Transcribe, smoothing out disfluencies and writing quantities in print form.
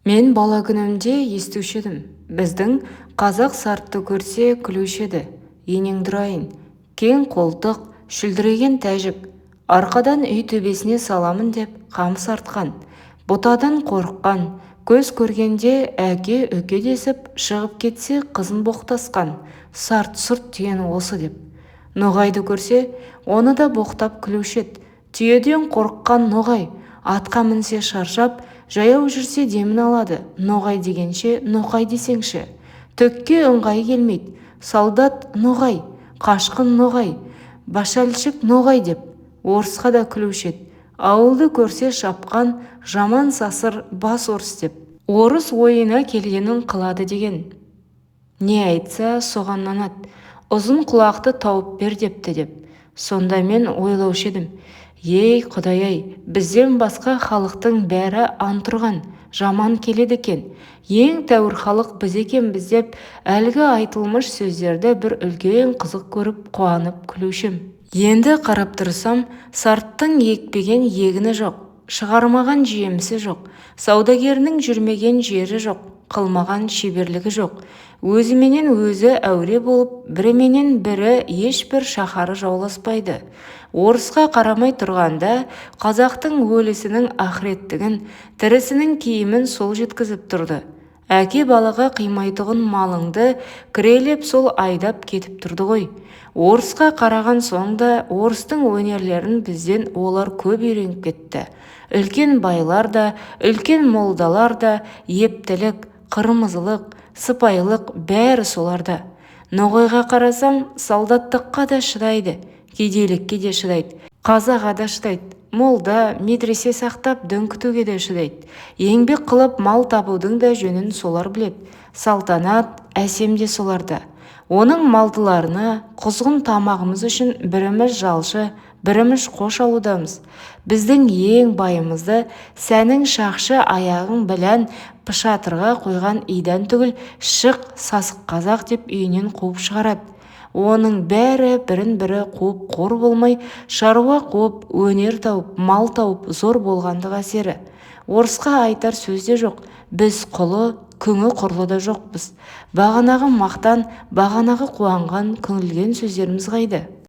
Мен бала күнімде естуші едім. Біздің қазақ сартты көрсе күлуші еді. Енеңді ұрайын, кең қолтық, шүлдіреген тәжік. Арқадан үй төбесіне саламын деп қамыс артқан. Бұтадан қорыққан, көз көргенде әке үке десіп шығып кетсе қызын боқтасқан. Сарт-сұрт деген осы деп. Ноғайды көрсе, оны да боқтап күлуші еді. Түйеден қорыққан ноғай, атқа мінсе шаршап, жаяу жүрсе демін алады. Ноғай дегенше ноқай десеңші. Төкке ыңғай келмейді. Солдат ноғай, қашқын ноғай, башальшік ноғай деп орысқа да күлуші еді. Ауылды көрсе шапқан, жаман сасыр бас орыс деп. Орыс ойына келгенін қылады деген. Не айтса соған нанады. Ұзын құлақты тауып бер депті деп. Сонда мен ойлаушы едім. Ей Құдай-ай, бізден басқа халықтың бәрі антұрған, жаман келеді екен. Ең тәуір халық біз екенбіз деп, әлгі айтылмыш сөздерді бір үлкен қызық көріп қуанып күлушім. Енді қарап тұрсам, сарттың екпеген егіні жоқ, шығармаған жемісі жоқ, саудагерінің жүрмеген жері жоқ, қылмаған шеберлігі жоқ. Өзіменен өзі әуре болып, біріменен бірі ешбір шаһары жауласпайды. Орысқа қарамай тұрғанда, қазақтың өлісінің ақыреттігін, тірісінің киімін сол жеткізіп тұрды. Әке балаға қимайтұғын малыңды кірелеп сол айдап кетіп тұрды ғой. Орысқа қараған соңда орыстың өнерлерін бізден олар көп үйреніп кетті. Үлкен байлар да, үлкен молдалар да, ептілік, қырмызылық, сыпайылық бәрі соларда. Ноғайға қарасам, солдаттыққа да шыдайды, кедейлікке де шыдайды, қазаға да шыдайды. Молда, медресе сақтап дөңкітуге де шыдайды. Еңбек қылып мал табудың да жөнін солар біледі. Салтанат, әсем де соларда. Оның малдыларына құзғын тамағымыз үшін біріміз жалшы, біріміз қош алудамыз. Біздің ең байымызды сәнің шақшы аяғың білән пышатырға қойған идан түгіл шық сасық қазақ деп үйінен қуып шығарады. Оның бәрі бірін-бірі қуып қор болмай, шаруа қуып, өнер тауып, мал тауып зор болғандық әсері. Орысқа айтар сөз де жоқ. Біз құлы, күңі құрлы да жоқпыз. Бағанағы мақтан, бағанағы қуанған, күңілген сөздеріміз қайда?